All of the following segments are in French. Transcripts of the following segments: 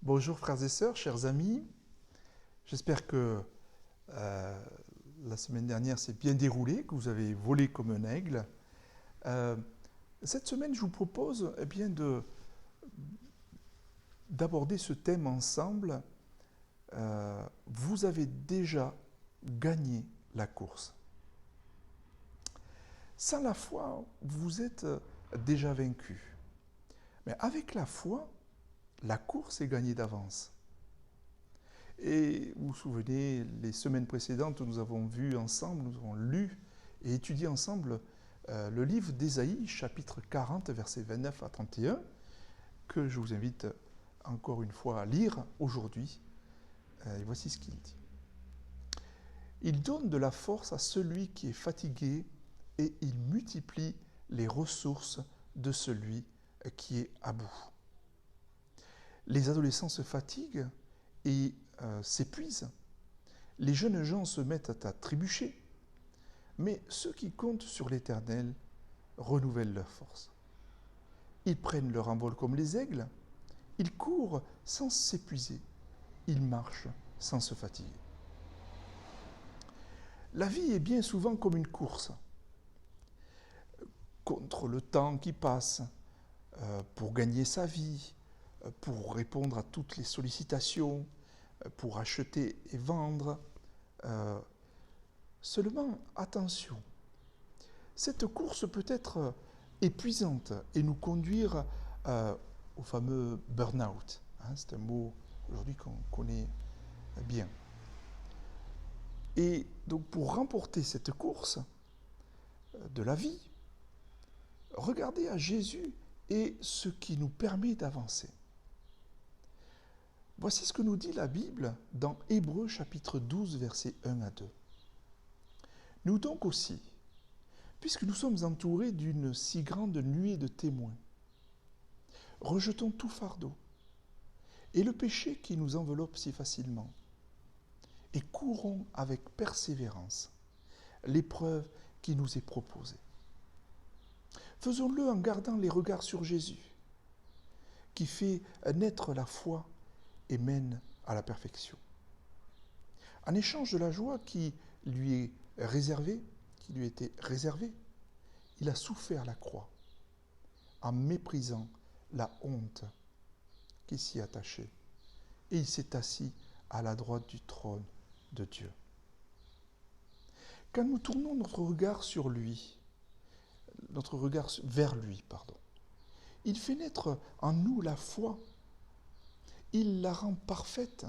Bonjour frères et sœurs, chers amis. J'espère que euh, la semaine dernière s'est bien déroulée, que vous avez volé comme un aigle. Euh, cette semaine, je vous propose d'aborder ce thème ensemble. Vous avez déjà gagné la course. Sans la foi, vous êtes déjà vaincu. Mais avec la foi, la course est gagnée d'avance. Et vous vous souvenez, les semaines précédentes, nous avons vu ensemble, nous avons lu et étudié ensemble le livre d'Ésaïe, chapitre 40, versets 29 à 31, que je vous invite encore une fois à lire aujourd'hui. Et voici ce qu'il dit. Il donne de la force à celui qui est fatigué et il multiplie les ressources de celui qui est à bout. Les adolescents se fatiguent et s'épuisent. Les jeunes gens se mettent à trébucher. Mais ceux qui comptent sur l'Éternel renouvellent leur force. Ils prennent leur envol comme les aigles. Ils courent sans s'épuiser. Ils marchent sans se fatiguer. La vie est bien souvent comme une course contre le temps qui passe, pour gagner sa vie, pour répondre à toutes les sollicitations, pour acheter et vendre. Euh, Seulement, attention, cette course peut être épuisante et nous conduire au fameux burn-out. Hein, c'est un mot aujourd'hui qu'on connaît bien. Et donc pour remporter cette course de la vie, regardez à Jésus et ce qui nous permet d'avancer. Voici ce que nous dit la Bible dans Hébreux chapitre 12, versets 1 à 2. Nous donc aussi, puisque nous sommes entourés d'une si grande nuée de témoins, rejetons tout fardeau et le péché qui nous enveloppe si facilement, et courons avec persévérance l'épreuve qui nous est proposée. Faisons-le en gardant les regards sur Jésus, qui fait naître la foi et mène à la perfection. En échange de la joie qui lui est réservée, qui lui était réservée, il a souffert la croix en méprisant la honte qui s'y attachait. Et il s'est assis à la droite du trône de Dieu. Quand nous tournons notre regard sur lui, notre regard vers lui, il fait naître en nous la foi. Il la rend parfaite.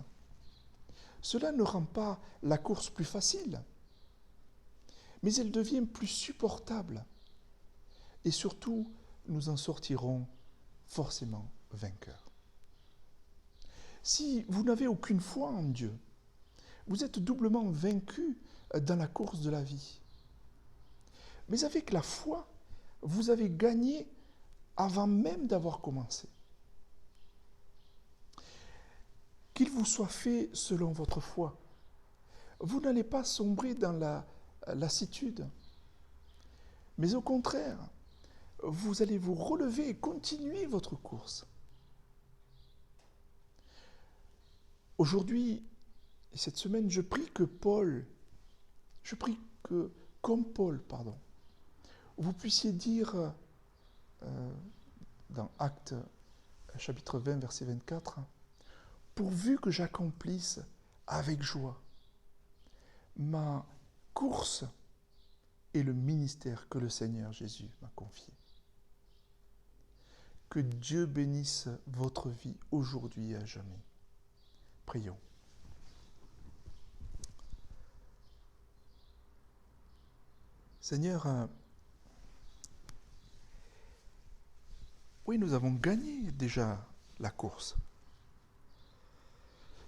Cela ne rend pas la course plus facile, mais elle devient plus supportable. Et surtout, nous en sortirons forcément vainqueurs. Si vous n'avez aucune foi en Dieu, vous êtes doublement vaincu dans la course de la vie. Mais avec la foi, vous avez gagné avant même d'avoir commencé. Qu'il vous soit fait selon votre foi. Vous n'allez pas sombrer dans la lassitude, mais au contraire, vous allez vous relever et continuer votre course. Aujourd'hui, cette semaine, je prie que comme Paul, vous puissiez dire dans Actes chapitre 20, verset 24, pourvu que j'accomplisse avec joie ma course et le ministère que le Seigneur Jésus m'a confié. Que Dieu bénisse votre vie aujourd'hui et à jamais. Prions. Seigneur, oui, nous avons gagné déjà la course.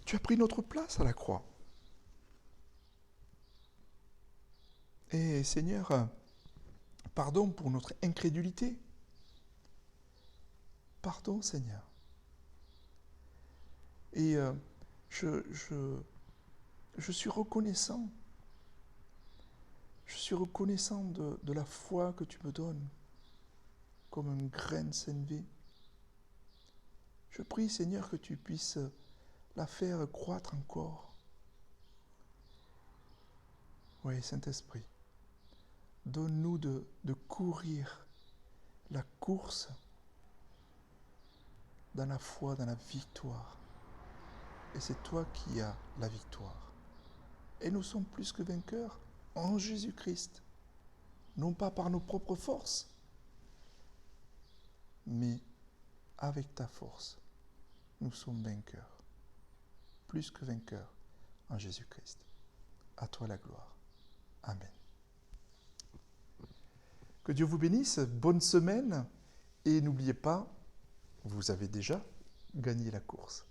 Tu as pris notre place à la croix. Et Seigneur, pardon pour notre incrédulité. Pardon, Seigneur. Et je suis reconnaissant. Je suis reconnaissant de la foi que tu me donnes, comme une graine s'élever. Je prie, Seigneur, que tu puisses la faire croître encore. Oui, Saint-Esprit, donne-nous de courir la course dans la foi, dans la victoire. Et c'est toi qui as la victoire. Et nous sommes plus que vainqueurs en Jésus-Christ. Non pas par nos propres forces, mais avec ta force, nous sommes vainqueurs. Plus que vainqueurs en Jésus-Christ. À toi la gloire. Amen. Que Dieu vous bénisse, bonne semaine, et n'oubliez pas, vous avez déjà gagné la course.